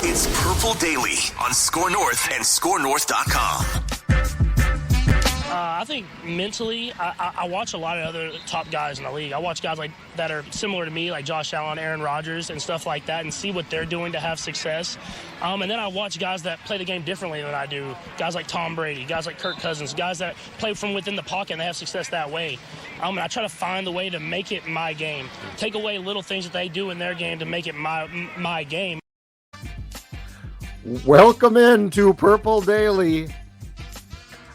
It's Purple Daily on Score North and ScoreNorth.com. I think mentally, I watch a lot of other top guys in the league. I watch guys like that are similar to me, like Josh Allen, Aaron Rodgers, and stuff like that, and see what they're doing to have success. And then I watch guys that play the game differently than I do. Guys like Tom Brady, guys like Kirk Cousins, guys that play from within the pocket and they have success that way. And I try to find the way to make it my game. Take away little things that they do in their game to make it my game. Welcome into Purple Daily.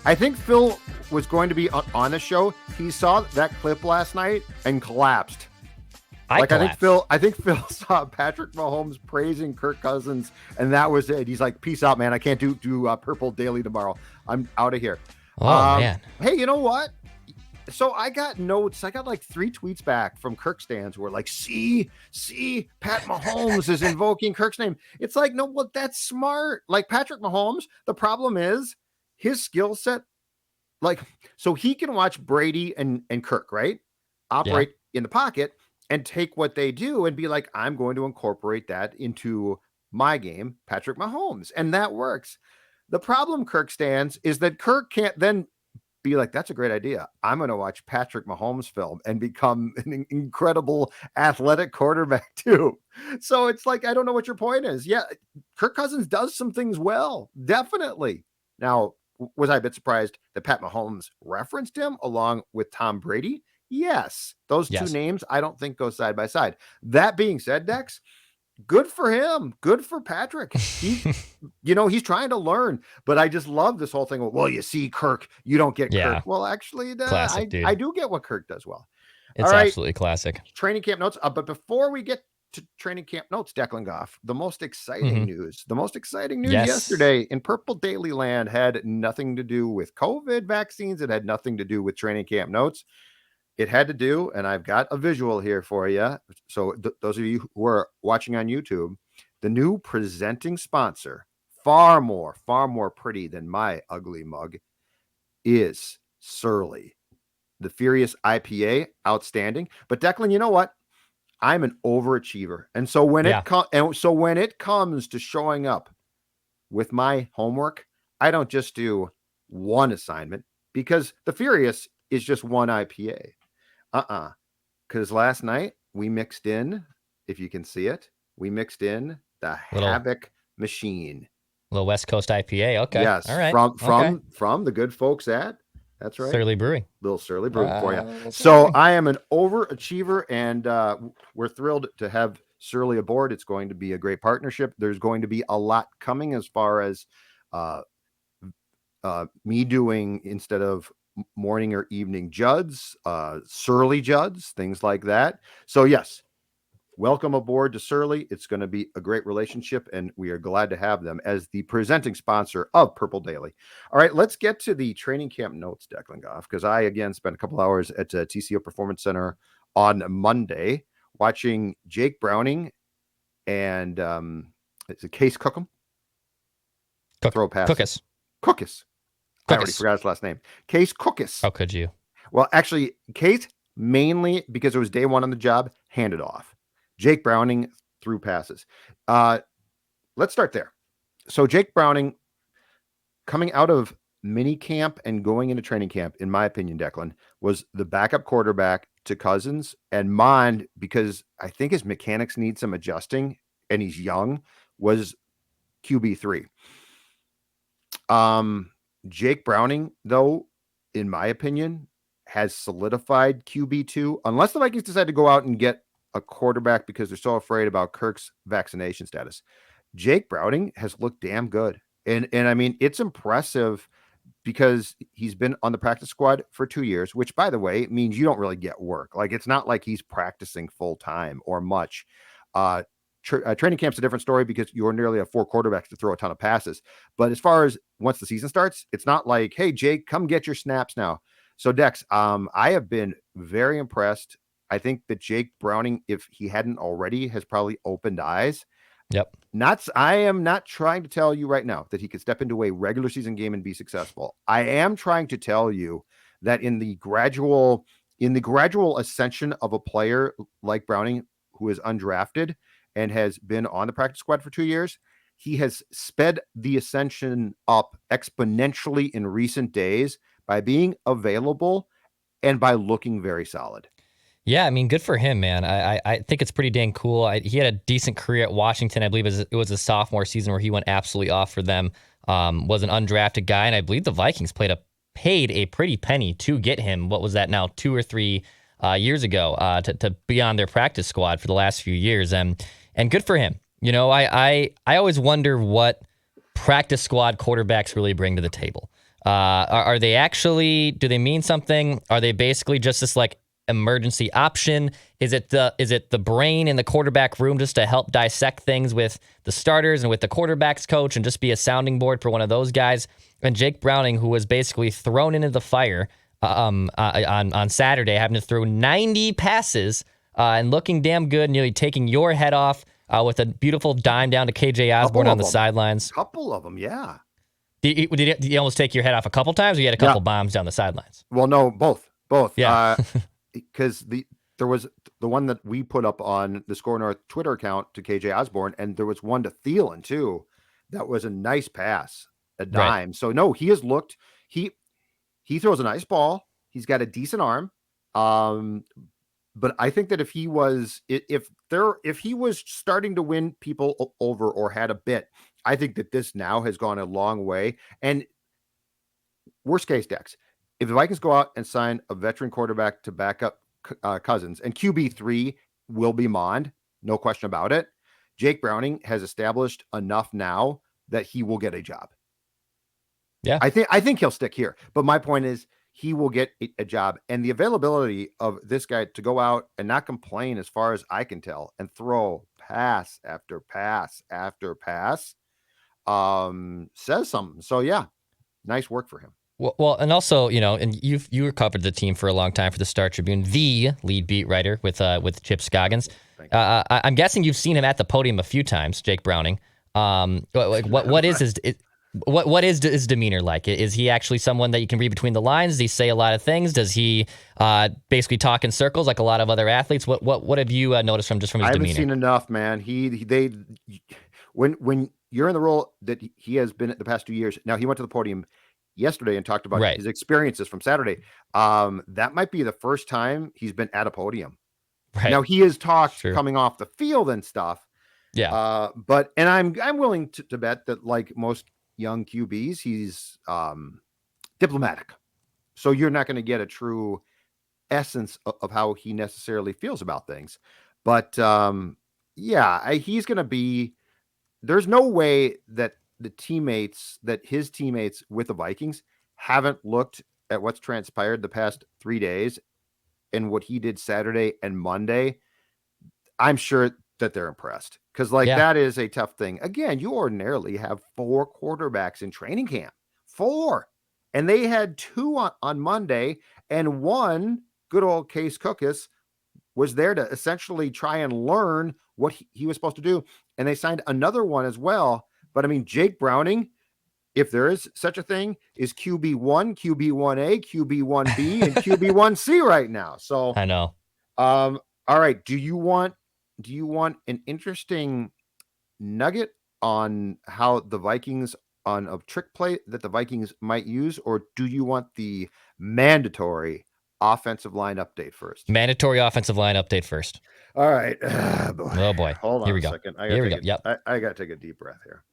I think Phil was going to be on the show. He saw that clip last night and collapsed. I think Phil saw Patrick Mahomes praising Kirk Cousins, and that was it. He's like, "Peace out, man. I can't do Purple Daily tomorrow. I'm out of here." Oh man. Hey, you know what? So I got notes. I got like 3 tweets back from Kirk stands who were like, see, Pat Mahomes is invoking Kirk's name. It's like, no, well, that's smart. Like Patrick Mahomes, the problem is his skill set, like, so he can watch Brady and Kirk, right? Operate in the pocket and take what they do and be like, I'm going to incorporate that into my game, Patrick Mahomes. And that works. The problem, Kirk stands, is that Kirk can't then be like, that's a great idea. I'm going to watch Patrick Mahomes film and become an incredible athletic quarterback too. So it's like, I don't know what your point is. Yeah, Kirk Cousins does some things well, definitely. Now, was I a bit surprised that Pat Mahomes referenced him along with Tom Brady? Yes. Those two names, I don't think go side by side. That being said, Dex, good for him. Good for Patrick. He's trying to learn, but I just love this whole thing. Well, you see Kirk, you don't get Kirk. Well, actually, I do get what Kirk does well. It's absolutely classic. Training camp notes. But before we get to training camp notes, Declan Goff, the most exciting news yesterday in Purple Daily Land had nothing to do with COVID vaccines. It had nothing to do with training camp notes. It had to do, and I've got a visual here for you. So those of you who are watching on YouTube, the new presenting sponsor, far more pretty than my ugly mug, is Surly. The Furious IPA, outstanding. But Declan, you know what? I'm an overachiever. And so when it comes to showing up with my homework, I don't just do one assignment because the Furious is just one IPA. Because last night we mixed in, if you can see it, the Havoc Machine. Little West Coast IPA. Okay. Yes. All right. From the good folks at, that's right, Surly Brewing. Little Surly Brewing for you. So I am an overachiever, and we're thrilled to have Surly aboard. It's going to be a great partnership. There's going to be a lot coming as far as me doing, instead of morning or evening Juds, Surly Juds, things like that. So yes, welcome aboard to Surly. It's going to be a great relationship, and we are glad to have them as the presenting sponsor of Purple Daily. All right, let's get to the training camp notes, Declan Goff, because I, again, spent a couple hours at TCO Performance Center on Monday watching Jake Browning and it's a Case Cookham throw pass. Cookus. I already forgot his last name. Case Cookus. How could you? Well, actually, Case, mainly because it was day one on the job, handed off. Jake Browning threw passes. Let's start there. So Jake Browning, coming out of mini camp and going into training camp, in my opinion, Declan, was the backup quarterback to Cousins, and Mond, because I think his mechanics need some adjusting and he's young, was QB3. Jake Browning, though, in my opinion, has solidified QB2, unless the Vikings decide to go out and get a quarterback because they're so afraid about Kirk's vaccination status. Jake Browning has looked damn good. And I mean, it's impressive because he's been on the practice squad for 2 years, which, by the way, means you don't really get work. Like, it's not like he's practicing full time or much. Training camp's a different story because you ordinarily have 4 quarterbacks to throw a ton of passes. But as far as once the season starts, it's not like, hey, Jake, come get your snaps now. So, Dex, I have been very impressed. I think that Jake Browning, if he hadn't already, has probably opened eyes. Yep. I am not trying to tell you right now that he could step into a regular season game and be successful. I am trying to tell you that in the gradual ascension of a player like Browning, who is undrafted and has been on the practice squad for 2 years, he has sped the ascension up exponentially in recent days by being available and by looking very solid. Yeah, I mean, good for him, man. I think it's pretty dang cool. He had a decent career at Washington. I believe it was a sophomore season where he went absolutely off for them. Was an undrafted guy, and I believe the Vikings paid a pretty penny to get him. What was that now, 2 or 3 years ago, to be on their practice squad for the last few years, and good for him. You know, I always wonder what practice squad quarterbacks really bring to the table. Are they actually? Do they mean something? Are they basically just this like emergency option? Is it the brain in the quarterback room just to help dissect things with the starters and with the quarterbacks coach and just be a sounding board for one of those guys? And Jake Browning, who was basically thrown into the fire on Saturday, having to throw 90 passes and looking damn good, nearly taking your head off with a beautiful dime down to KJ Osborne on the sidelines. Couple of them, yeah. Did he almost take your head off a couple times, or you had a couple bombs down the sidelines? Well, no, both. Yeah. Because there was the one that we put up on the Score North Twitter account to KJ Osborne, and there was one to Thielen too. That was a nice pass, a dime. Right. So no, he has looked. He throws a nice ball. He's got a decent arm. But I think that if he was starting to win people over or had a bit, I think that this now has gone a long way. And worst case, Dex, if the Vikings go out and sign a veteran quarterback to back up Cousins, and QB3 will be Mond, no question about it, Jake Browning has established enough now that he will get a job. Yeah, I think he'll stick here. But my point is, he will get a job, and the availability of this guy to go out and not complain, as far as I can tell, and throw pass after pass after pass, says something. So yeah, nice work for him. Well, and also, you know, and you covered the team for a long time for the Star Tribune, the lead beat writer with Chip Scoggins. I'm guessing you've seen him at the podium a few times, Jake Browning. What is his demeanor like? Is he actually someone that you can read between the lines? Does he say a lot of things? Does he basically talk in circles like a lot of other athletes? What have you noticed from his demeanor? I haven't seen enough, man. When you're in the role that he has been at the past 2 years, now he went to the podium yesterday and talked about his experiences from Saturday. That might be the first time he's been at a podium. Right. Now he has talked coming off the field and stuff. Yeah. But I'm willing to bet that, like most young QBs, he's diplomatic. So you're not going to get a true essence of how he necessarily feels about things. But he's going to be, there's no way that his teammates with the Vikings haven't looked at what's transpired the past 3 days and what he did Saturday and Monday. I'm sure that they're impressed, because that is a tough thing. Again, you ordinarily have 4 quarterbacks in training camp, 4, and they had 2 on Monday, and one, good old Case Cookus, was there to essentially try and learn what he was supposed to do, and they signed another one as well. But I mean, Jake Browning, if there is such a thing, is QB1, QB1A, QB1B, and QB1C right now. So I know. All right. Do you want an interesting nugget on how the Vikings, on a trick play that the Vikings might use, or do you want the mandatory offensive line update first? Mandatory offensive line update first. All right. Oh boy. Hold on a second. Here we go. Yep. I got to take a deep breath here.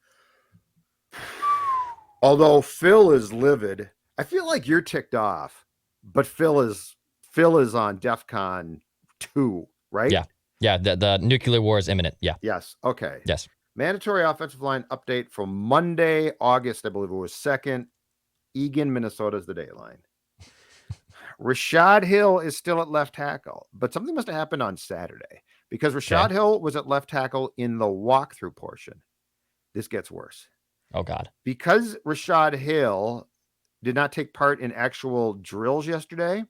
Although Phil is livid, I feel like you're ticked off, but Phil is on DEFCON 2, right? Yeah. Yeah. The nuclear war is imminent. Yeah. Yes. Okay. Yes. Mandatory offensive line update from Monday, August, I believe it was 2nd. Eagan, Minnesota is the dateline. Rashad Hill is still at left tackle, but something must have happened on Saturday, because Rashad Hill was at left tackle in the walkthrough portion. This gets worse. Oh, God. Because Rashad Hill did not take part in actual drills yesterday,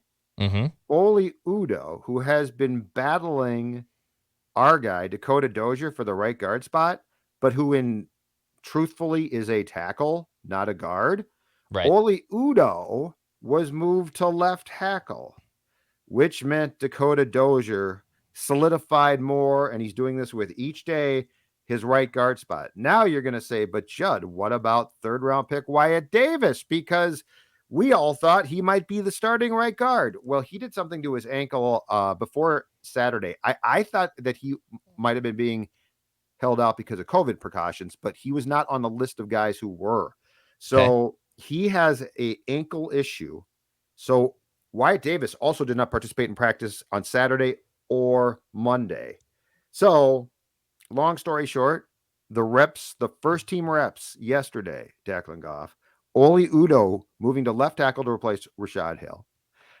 Oli Udoh, who has been battling our guy, Dakota Dozier, for the right guard spot, but who truthfully is a tackle, not a guard. Right. Oli Udoh was moved to left tackle, which meant Dakota Dozier solidified more, and he's doing this with each day, his right guard spot. Now you're going to say, but Judd, what about third round pick Wyatt Davis? Because we all thought he might be the starting right guard. Well, he did something to his ankle before Saturday. I thought that he might have been being held out because of COVID precautions, but he was not on the list of guys who were. So he has a ankle issue. So Wyatt Davis also did not participate in practice on Saturday or Monday. So long story short, the first team reps yesterday, Declan Goff, Oli Udoh moving to left tackle to replace Rashad Hill,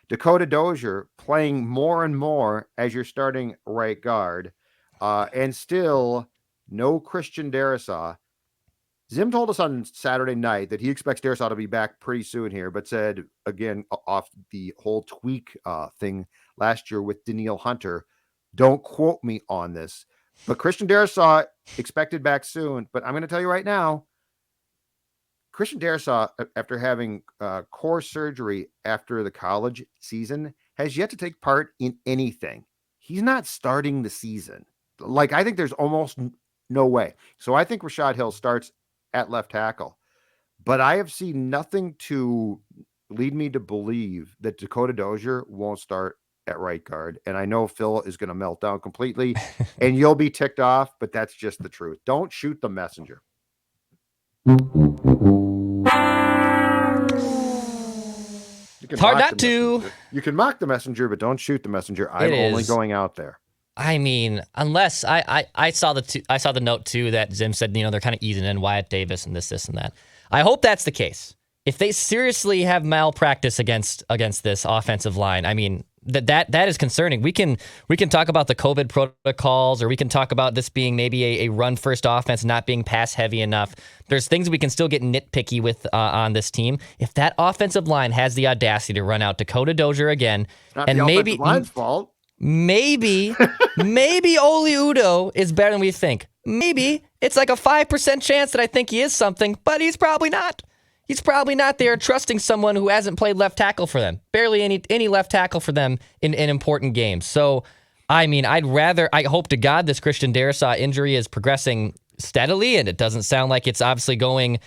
Dakota Dozier playing more and more as your starting right guard, and still no Christian Darrisaw. Zim told us on Saturday night that he expects Darrisaw to be back pretty soon here, but said, again, off the whole tweak thing last year with Danielle Hunter, don't quote me on this, but Christian Darrisaw expected back soon. But I'm going to tell you right now, Christian Darrisaw, after having core surgery after the college season, has yet to take part in anything. He's not starting the season. Like, I think there's almost no way. So I think Rashad Hill starts at left tackle. But I have seen nothing to lead me to believe that Dakota Dozier won't start at right guard. And I know Phil is going to melt down completely and you'll be ticked off, but that's just the truth. Don't shoot the messenger. It's hard not to. You can mock the messenger, but don't shoot the messenger. I'm only going out there. I mean, unless I saw the note too that Zim said, they're kind of easing in Wyatt Davis and this and that. I hope that's the case. If they seriously have malpractice against this offensive line, I mean, that is concerning. We can talk about the COVID protocols, or we can talk about this being maybe a run first offense not being pass heavy enough. There's things we can still get nitpicky with on this team. If that offensive line has the audacity to run out Dakota Dozier again, not and the maybe line's fault. Maybe Oli Udoh is better than we think. Maybe it's like a 5% chance that I think he is something, but he's probably not. He's probably not. They are trusting someone who hasn't played left tackle for them. Barely any left tackle for them in important games. So, I mean, I hope to God this Christian Darrisaw injury is progressing steadily, and it doesn't sound like it's obviously going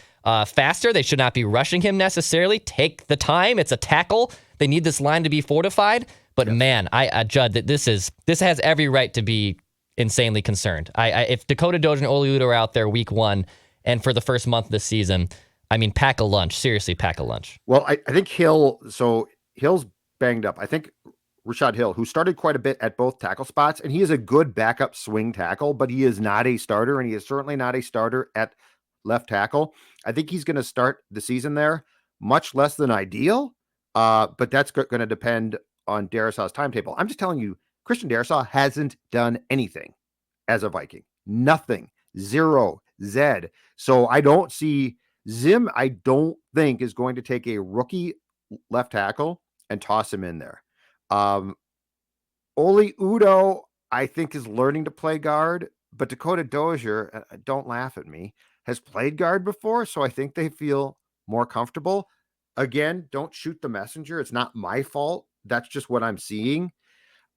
faster. They should not be rushing him necessarily. Take the time. It's a tackle. They need this line to be fortified. But man, Judd, that this has every right to be insanely concerned. If Dakota Dozier and Oli Udoh are out there week 1 and for the first month of the season, I mean, pack a lunch. Seriously, pack a lunch. Well, I think Hill's banged up. I think Rashad Hill, who started quite a bit at both tackle spots, and he is a good backup swing tackle, but he is not a starter, and he is certainly not a starter at left tackle. I think he's going to start the season there, much less than ideal, but that's going to depend on Darrisaw's timetable. I'm just telling you, Christian Darrisaw hasn't done anything as a Viking. Nothing. Zero. Zed. So I don't see Zim, I don't think, is going to take a rookie left tackle and toss him in there. Oli Udoh, I think, is learning to play guard, but Dakota Dozier, don't laugh at me, has played guard before, so I think they feel more comfortable. Again, don't shoot the messenger. It's not my fault. That's just what I'm seeing.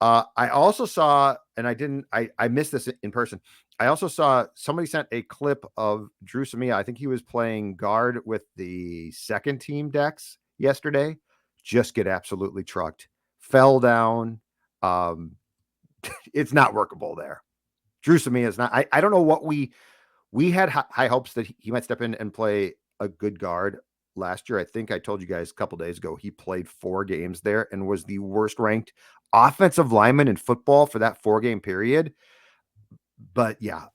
I also saw, and I missed this in person. I also saw somebody sent a clip of Drew Samia. I think he was playing guard with the second team Dex yesterday. Just get absolutely trucked. Fell down. It's not workable there. Drew Samia is not. I don't know what we had high hopes that he might step in and play a good guard last year. I think I told you guys a couple days ago, he played 4 games there and was the worst ranked offensive lineman in football for that 4-game period. But yeah,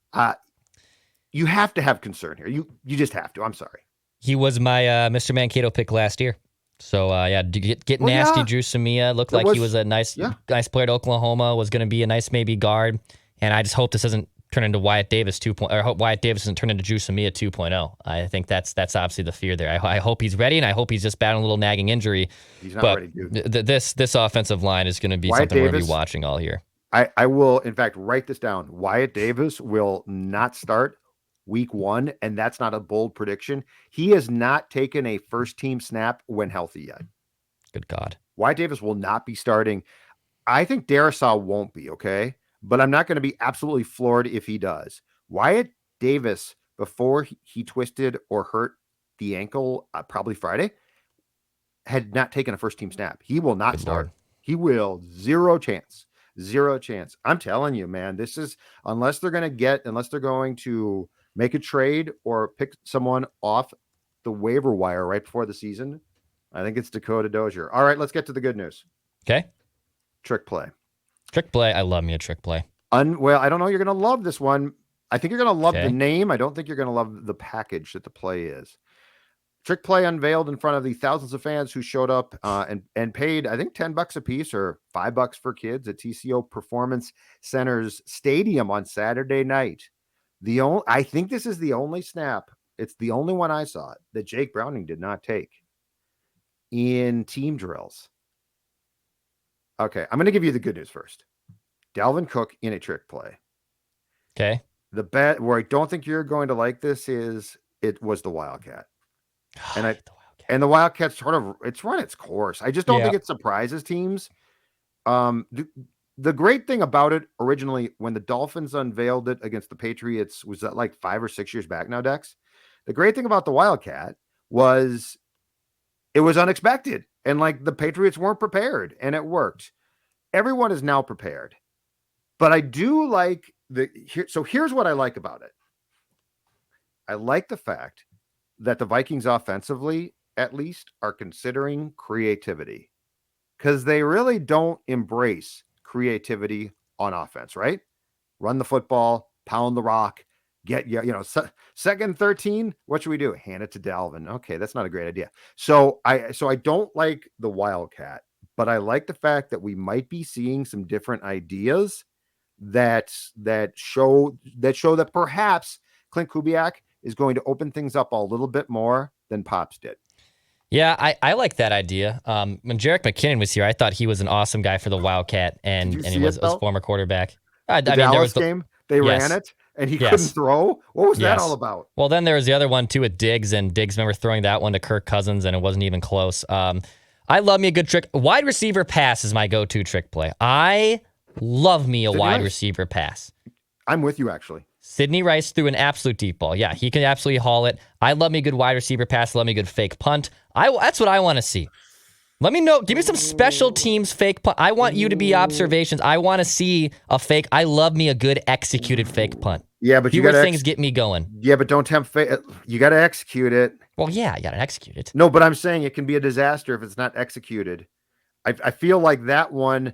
you have to have concern here. You just have to. I'm sorry. He was my Mr. Mankato pick last year. So yeah, get nasty. Yeah. Drew Samia looked like he was a nice player at Oklahoma. Was going to be a nice maybe guard, and I just hope this doesn't turn into Wyatt Davis 2.0, or hope Wyatt Davis doesn't turn into Drew Samia 2.0. I think that's obviously the fear there. I hope he's ready, and I hope he's just battling a little nagging injury. He's not ready, dude. This offensive line is going to be something we're going to be watching all year. I will, in fact, write this down. Wyatt Davis will not start week 1, and that's not a bold prediction. He has not taken a first-team snap when healthy yet. Good God. Wyatt Davis will not be starting. I think Darrisaw won't be, okay? But I'm not going to be absolutely floored if he does. Wyatt Davis, before he twisted or hurt the ankle, probably Friday, had not taken a first team snap. He will not start. Lord. He will. Zero chance. Zero chance. I'm telling you, man, this is, unless they're going to make a trade or pick someone off the waiver wire right before the season, I think it's Dakota Dozier. All right, let's get to the good news. Okay. Trick play. Trick play. I love me a trick play. Well, I don't know. You're going to love this one. I think you're going to love Okay. the name. I don't think you're going to love the package that the play is. Trick play unveiled in front of the thousands of fans who showed up and paid, I think, $10 a piece or $5 for kids at TCO Performance Center's stadium on Saturday night. I think this is the only snap. It's the only one I saw that Jake Browning did not take in team drills. Okay, I'm going to give you the good news first. Dalvin Cook in a trick play. Okay. The bet where I don't think you're going to like this is it was the Wildcat. And the Wildcat it's run its course. I just don't think it surprises teams. The great thing about it originally, when the Dolphins unveiled it against the Patriots, was that like 5 or 6 years back now, Dex? The great thing about the Wildcat was it was unexpected. And like the Patriots weren't prepared and it worked. Everyone is now prepared. But I do like so here's what I like about it. I like the fact that the Vikings offensively, at least, are considering creativity, because they really don't embrace creativity on offense, right? Run the football, pound the rock, get, second 13. What should we do? Hand it to Dalvin. Okay, that's not a great idea. So I don't like the Wildcat, but I like the fact that we might be seeing some different ideas that show that perhaps Clint Kubiak is going to open things up a little bit more than Pops did. Yeah, I like that idea. When Jerick McKinnon was here, I thought he was an awesome guy for the Wildcat, and he was a former quarterback. Dallas game, they ran it, and he couldn't throw. What was that all about? Well, then there was the other one, too, with Diggs, and Diggs, remember throwing that one to Kirk Cousins, and it wasn't even close. I love me a good trick. Wide receiver pass is my go-to trick play. I love me a wide receiver pass. I'm with you, actually. Sidney Rice threw an absolute deep ball. Yeah, he can absolutely haul it. I love me a good wide receiver pass. Love me a good fake punt. That's what I want to see. Let me know. Give me some special teams fake punt. I want you to be observations. I want to see a fake. I love me a good executed fake punt. Yeah, but you got things get me going. Yeah, but don't tempt fate. You got to execute it. Well, yeah, you got to execute it. No, but I'm saying it can be a disaster if it's not executed. I feel like that one.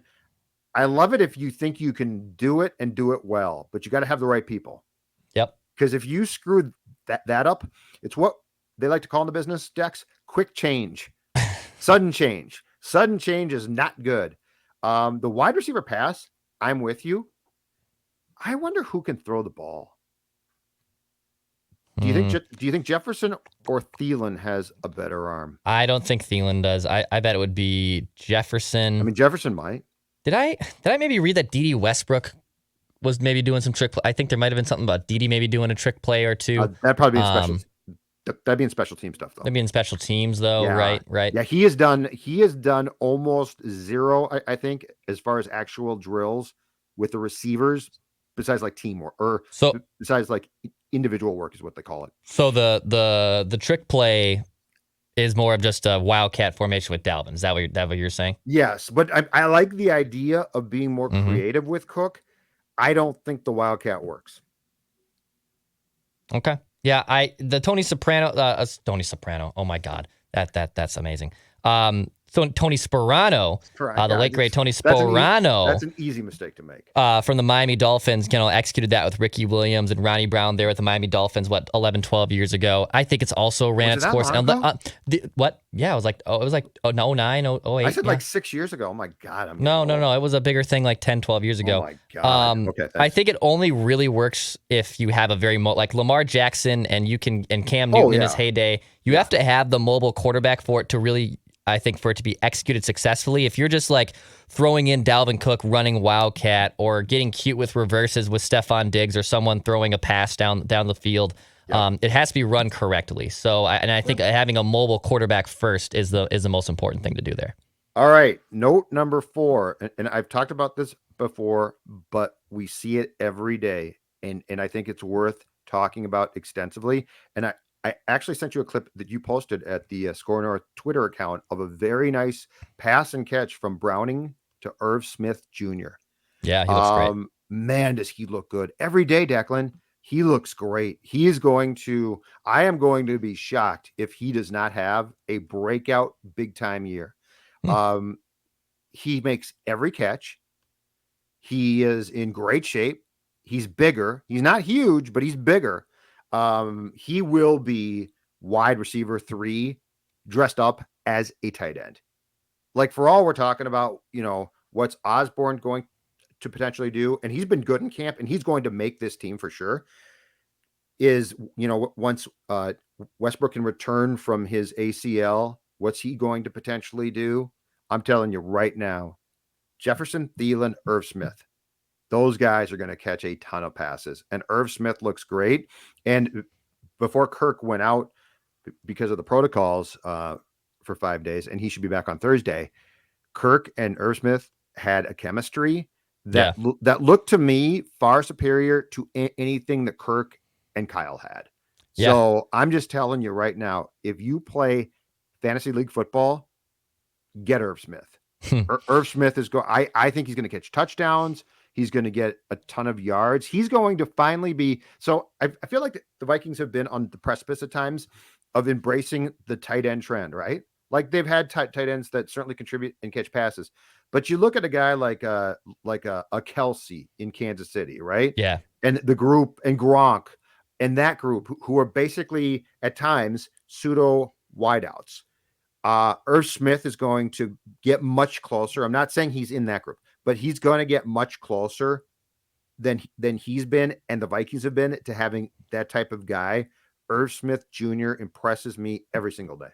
I love it if you think you can do it and do it well, but you got to have the right people. Yep. Because if you screw that up, it's what they like to call in the business, Dex, quick change, sudden change. Sudden change is not good. The wide receiver pass, I'm with you. I wonder who can throw the ball. Do you think Jefferson or Thielen has a better arm? I don't think Thielen does. I bet it would be Jefferson. I mean, Jefferson might. Did I maybe read that Dede Westbrook was maybe doing some trick play? I think there might have been something about Dede maybe doing a trick play or two. That'd probably be in special. That'd be in special team stuff, though. That'd be in special teams, though. Yeah. Right. Yeah, he has done almost zero, I think, as far as actual drills with the receivers, besides like teamwork besides like individual work is what they call it. So the trick play is more of just a wildcat formation with Dalvin. Is that what you're saying? Yes, but I like the idea of being more creative with Cook. I don't think the wildcat works. Okay. Yeah, the Tony Soprano. Oh my God, that's amazing. So Tony Sperano, the late great Tony Sperano. That's an easy mistake to make. From the Miami Dolphins, executed that with Ricky Williams and Ronnie Brown there with the Miami Dolphins, 11, 12 years ago. I think it's also ran its course. What? Yeah, it was like 09, 08. I said like 6 years ago. Oh my God. No. It was a bigger thing like 10, 12 years ago. Oh my God. Okay. I think it only really works if you have a very like Lamar Jackson and Cam Newton in his heyday. You have to have the mobile quarterback for it to really, I think, for it to be executed successfully. If you're just like throwing in Dalvin Cook running wildcat or getting cute with reverses with Stephon Diggs or someone throwing a pass down the field, it has to be run correctly. So, I think having a mobile quarterback first is the most important thing to do there. All right, note number 4, and I've talked about this before, but we see it every day, and I think it's worth talking about extensively. And I actually sent you a clip that you posted at the Score North Twitter account of a very nice pass and catch from Browning to Irv Smith Jr. Yeah, he looks great. Man, does he look good every day, Declan. He looks great. I am going to be shocked if he does not have a breakout big time year. He makes every catch. He is in great shape. He's bigger. He's not huge, but he's bigger. He will be wide receiver 3 dressed up as a tight end. Like, for all we're talking about, what's Osborne going to potentially do, and he's been good in camp, and he's going to make this team for sure, is, once Westbrook can return from his ACL, what's he going to potentially do? I'm telling you right now, Jefferson, Thielen, Irv Smith, those guys are going to catch a ton of passes, and Irv Smith looks great. And before Kirk went out because of the protocols for 5 days, and he should be back on Thursday, Kirk and Irv Smith had a chemistry that looked to me far superior to anything that Kirk and Kyle had. Yeah. So I'm just telling you right now, if you play fantasy league football, get Irv Smith. Irv Smith is I think he's going to catch touchdowns. He's going to get a ton of yards. He's going to finally be. So I feel like the Vikings have been on the precipice at times of embracing the tight end trend, right? Like, they've had tight ends that certainly contribute and catch passes. But you look at a guy like a Kelsey in Kansas City, right? Yeah. And the group, and Gronk and that group, who are basically at times pseudo wideouts. Irv Smith is going to get much closer. I'm not saying he's in that group, but he's going to get much closer than he's been, and the Vikings have been, to having that type of guy. Irv Smith Jr. impresses me every single day.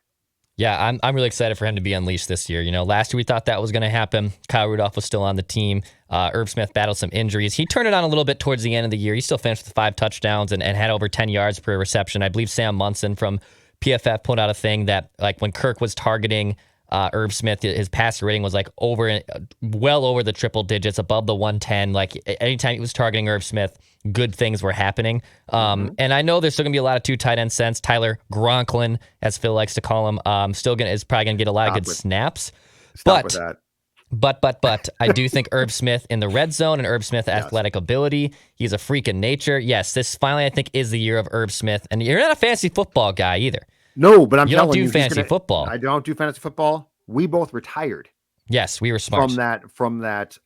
Yeah, I'm really excited for him to be unleashed this year. Last year we thought that was going to happen. Kyle Rudolph was still on the team. Irv Smith battled some injuries. He turned it on a little bit towards the end of the year. He still finished with 5 touchdowns and had over 10 yards per reception. I believe Sam Munson from PFF put out a thing that, like, when Kirk was targeting Irv Smith, his passer rating was well over the triple digits, above the 110. Like, anytime he was targeting Irv Smith, good things were happening. And I know there's still gonna be a lot of 2 tight end cents. Tyler Gronklin, as Phil likes to call him, is probably gonna get a lot of good snaps. Stop with that. But I do think Irv Smith in the red zone and Irv Smith athletic ability, he's a freak in nature. Yes, this finally, I think, is the year of Irv Smith. And you're not a fantasy football guy either. No, but you don't do fantasy football. I don't do fantasy football. We both retired. Yes, we were smart from that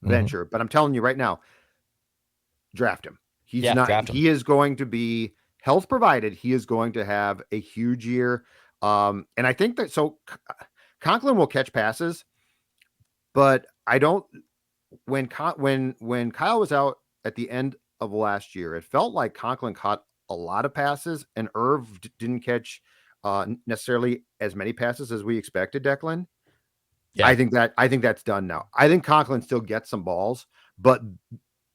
venture. But I'm telling you right now, draft him. Draft him. He is going to be, health provided, he is going to have a huge year. And I think that, so Conklin will catch passes, but I don't, when Kyle was out at the end of last year, it felt like Conklin caught a lot of passes, and Irv didn't catch necessarily as many passes as we expected, Declan. Yeah. I think that's done now. I think Conklin still gets some balls, but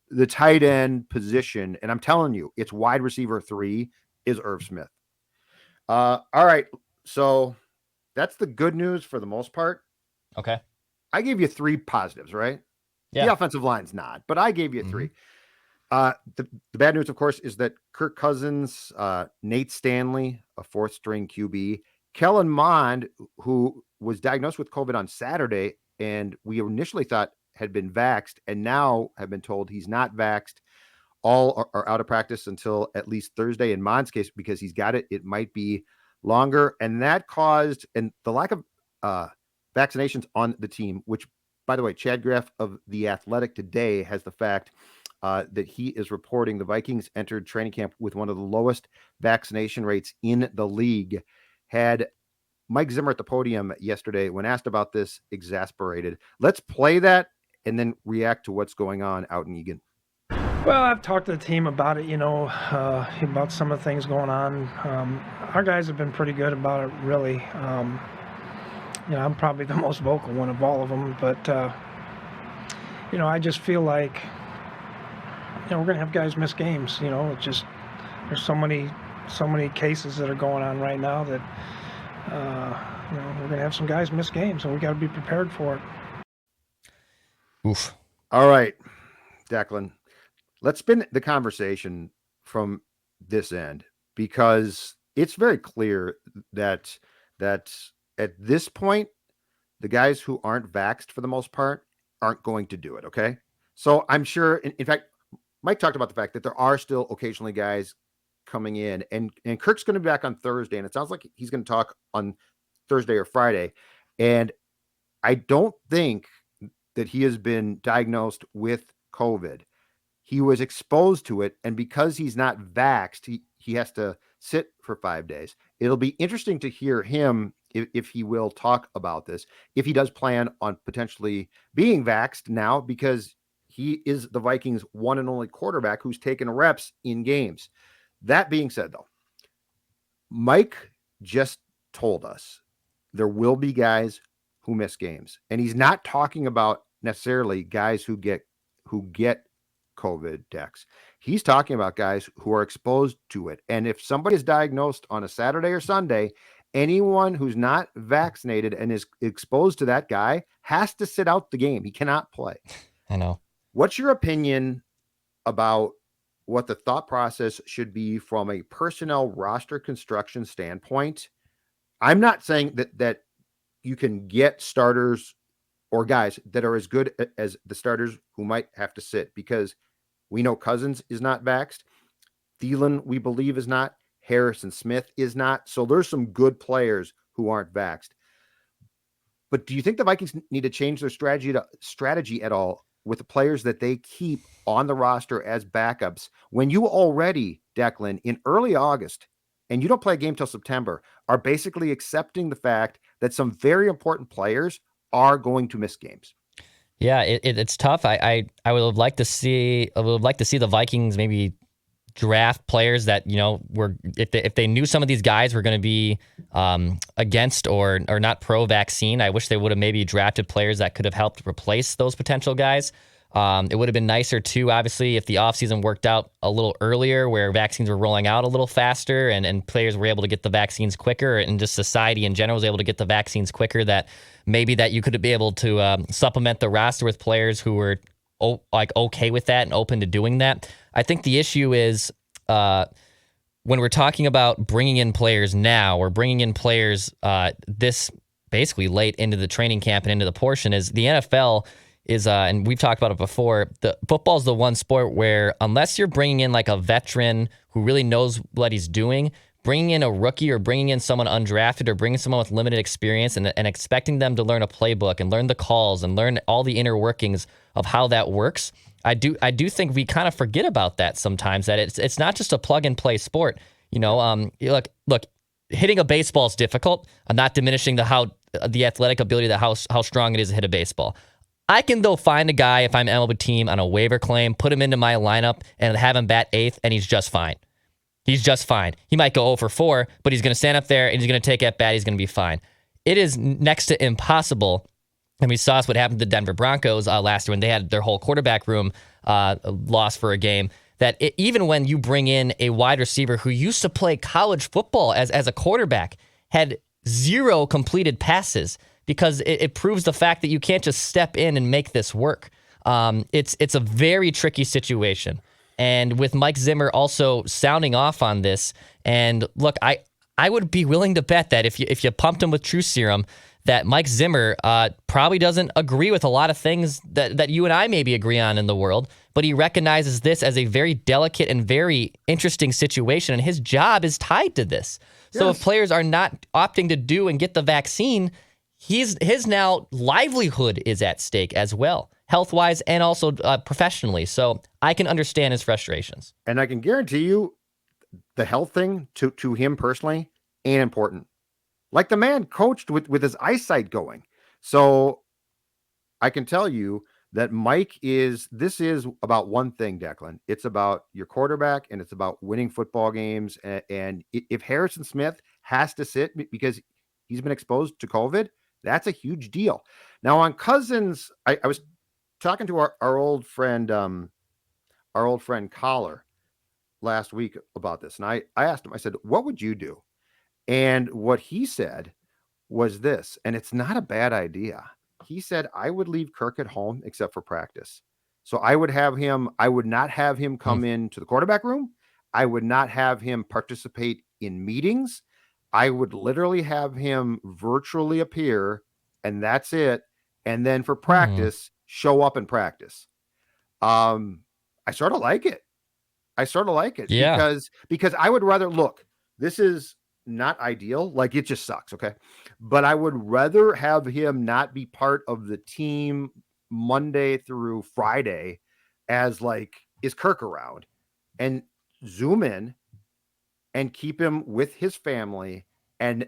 the tight end position, and I'm telling you, it's wide receiver 3 is Irv Smith. All right. So that's the good news for the most part. Okay. I gave you 3 positives, right? Yeah. The offensive line's not, but I gave you 3. The bad news, of course, is that Kirk Cousins, Nate Stanley, a 4th string QB, Kellen Mond, who was diagnosed with COVID on Saturday, and we initially thought had been vaxxed, and now have been told he's not vaxxed. All are out of practice until at least Thursday. In Mond's case, because he's got it, it might be longer. And that caused, and the lack of vaccinations on the team, which, by the way, Chad Graff of The Athletic today has the fact that he is reporting the Vikings entered training camp with one of the lowest vaccination rates in the league. Had Mike Zimmer at the podium yesterday, when asked about this, exasperated. Let's play that and then react to what's going on out in Eagan. Well, I've talked to the team about it, about some of the things going on. Our guys have been pretty good about it, really. I'm probably the most vocal one of all of them, but, I just feel like, we're going to have guys miss games. It's just, there's so many cases that are going on right now that, we're going to have some guys miss games, and we got to be prepared for it. Oof. All right, Declan. Let's spin the conversation from this end, because it's very clear that at this point, the guys who aren't vaxxed for the most part aren't going to do it. Okay. So I'm sure, in fact, Mike talked about the fact that there are still occasionally guys coming in, and Kirk's going to be back on Thursday, and it sounds like he's going to talk on Thursday or Friday. And I don't think that he has been diagnosed with COVID. He was exposed to it, and because he's not vaxxed, he has to sit for 5 days. It'll be interesting to hear him if he will talk about this, if he does plan on potentially being vaxxed now, because he is the Vikings' one and only quarterback who's taken reps in games. That being said, though, Mike just told us there will be guys who miss games, and he's not talking about necessarily guys who get COVID, Dex. He's talking about guys who are exposed to it. And if somebody is diagnosed on a Saturday or Sunday, anyone who's not vaccinated and is exposed to that guy has to sit out the game. He cannot play. I know. What's your opinion about what the thought process should be from a personnel roster construction standpoint? I'm not saying that you can get starters or guys that are as good as the starters who might have to sit, because we know Cousins is not vaxxed. Thielen, we believe, is not. Harrison Smith is not. So there's some good players who aren't vaxxed. But do you think the Vikings need to change their strategy at all with the players that they keep on the roster as backups, when you already, Declan, in early August, and you don't play a game till September, are basically accepting the fact that some very important players are going to miss games? Yeah, it's tough. I would have liked to see the Vikings maybe draft players that, were, if they knew some of these guys were going to be against or not pro vaccine. I wish they would have maybe drafted players that could have helped replace those potential guys. It would have been nicer too, obviously, if the offseason worked out a little earlier, where vaccines were rolling out a little faster and players were able to get the vaccines quicker, and just society in general was able to get the vaccines quicker, that maybe that you could be able to supplement the roster with players who were okay with that and open to doing that. I think the issue is when we're talking about bringing in players now, or bringing in players this basically late into the training camp and into the portion, is the NFL is, and we've talked about it before, the football is the one sport where, unless you're bringing in like a veteran who really knows what he's doing, bringing in a rookie or bringing in someone undrafted or bringing someone with limited experience and expecting them to learn a playbook and learn the calls and learn all the inner workings of how that works, I do think we kind of forget about that sometimes, that it's not just a plug and play sport. Look, hitting a baseball is difficult. I'm not diminishing the athletic ability, how strong it is to hit a baseball. I can, though, find a guy, if I'm an MLB team, on a waiver claim, put him into my lineup and have him bat eighth, and he's just fine. He's just fine. He might go 0 for 4, but he's going to stand up there and he's going to take at bat. He's going to be fine. It is next to impossible. And we saw what happened to the Denver Broncos last year when they had their whole quarterback room lost for a game. That even when you bring in a wide receiver who used to play college football as a quarterback, had 0 completed passes, because it proves the fact that you can't just step in and make this work. It's a very tricky situation. And with Mike Zimmer also sounding off on this, and look, I would be willing to bet that if you pumped him with True Serum, that Mike Zimmer probably doesn't agree with a lot of things that you and I maybe agree on in the world, but he recognizes this as a very delicate and very interesting situation, and his job is tied to this. Yes. So if players are not opting to do and get the vaccine, his now livelihood is at stake as well, health-wise and also professionally. So I can understand his frustrations. And I can guarantee you the health thing to him personally ain't important. Like, the man coached with his eyesight going. So I can tell you that this is about one thing, Declan. It's about your quarterback, and it's about winning football games. And if Harrison Smith has to sit because he's been exposed to COVID, that's a huge deal. Now, on Cousins, I was talking to our old friend Collar last week about this. And I asked him, I said, what would you do? And what he said was this, and it's not a bad idea. He said, I would leave Kirk at home except for practice. So I would not have him come into the quarterback room. I would not have him participate in meetings. I would literally have him virtually appear, and that's it. And then for practice, show up and practice. I sort of like it. Yeah. Because I would rather look. This is not ideal. Like, it just sucks. Okay, but I would rather have him not be part of the team Monday through Friday, as like, is Kirk around, and zoom in and keep him with his family, and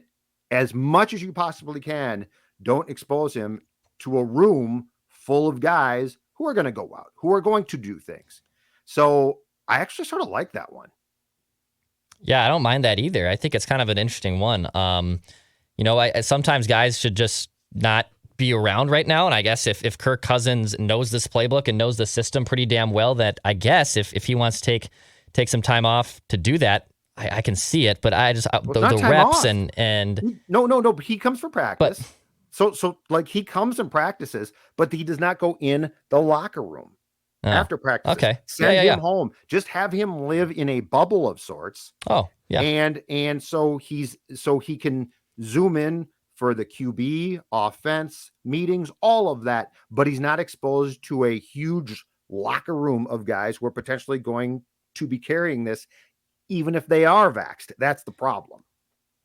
as much as you possibly can, don't expose him to a room full of guys who are going to go out, who are going to do things. So I actually sort of like that one. Yeah, I don't mind that either. I think it's kind of an interesting one. Sometimes guys should just not be around right now. And I guess if Kirk Cousins knows this playbook and knows the system pretty damn well, that I guess if he wants to take some time off to do that, I can see it. But I just the reps off. and no, he comes for practice. So like, he comes and practices, but he does not go in the locker room after practice. Okay. Send him home. Just have him live in a bubble of sorts. Oh, yeah. And so he can zoom in for the QB, offense, meetings, all of that, but he's not exposed to a huge locker room of guys who are potentially going to be carrying this, even if they are vaxxed. That's the problem.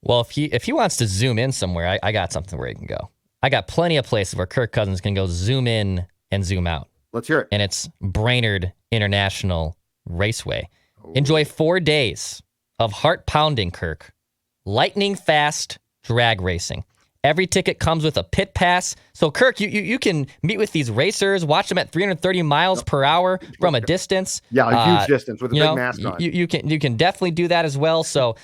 Well, if he wants to zoom in somewhere, I got something where he can go. I got plenty of places where Kirk Cousins can go zoom in and zoom out. Let's hear it. And it's Brainerd International Raceway. Oh. Enjoy 4 days of heart-pounding, Kirk, lightning-fast drag racing. Every ticket comes with a pit pass. So, Kirk, you can meet with these racers, watch them at 330 miles per hour from a distance. Yeah, a huge distance with a big mask on. You can definitely do that as well. So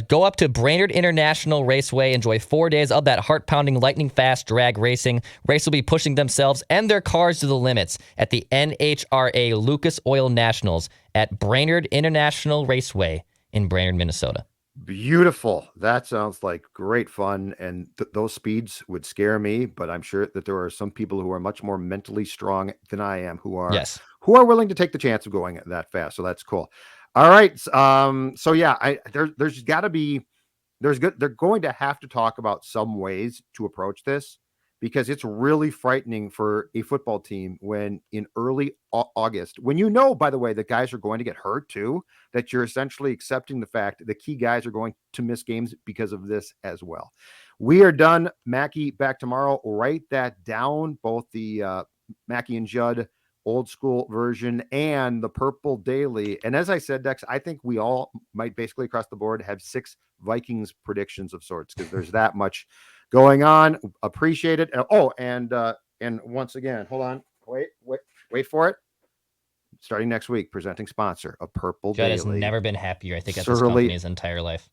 go up to Brainerd International Raceway. Enjoy 4 days of that heart-pounding, lightning-fast drag racing. Race will be pushing themselves and their cars to the limits at the NHRA Lucas Oil Nationals at Brainerd International Raceway in Brainerd, Minnesota. Beautiful. That sounds like great fun. And those speeds would scare me, but I'm sure that there are some people who are much more mentally strong than I am who are willing to take the chance of going that fast. So that's cool. All right. So yeah, there's got to be, they're going to have to talk about some ways to approach this, because it's really frightening for a football team when in early August, when by the way, that guys are going to get hurt too, that you're essentially accepting the fact the key guys are going to miss games because of this as well. We are done. Mackie back tomorrow. Write that down, both the Mackie and Judd old school version and the Purple Daily. And as I said, Dex, I think we all might basically across the board have 6 Vikings predictions of sorts, because there's that much going on. Appreciate it. And once again, hold on, wait for it. Starting next week, presenting sponsor of Purple Daily. Judd has never been happier, I think, at this company his entire life.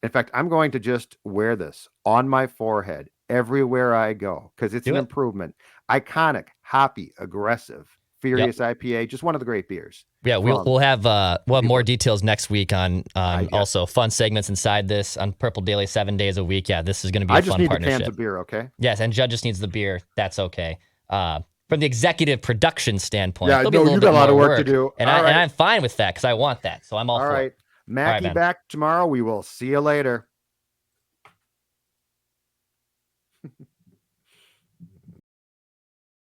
In fact, I'm going to just wear this on my forehead everywhere I go, because it's improvement. Iconic, hoppy, aggressive, furious IPA, just one of the great beers. Yeah, we'll have more details next week on also fun segments inside this on Purple Daily 7 days a week. Yeah, this is going to be a fun partnership. I just need the cans of beer, okay? Yes, and Judd just needs the beer. That's okay. From the executive production standpoint, you got a lot of work to do. And I'm fine with that, because I want that. So I'm all for it. Mackie back tomorrow. We will see you later.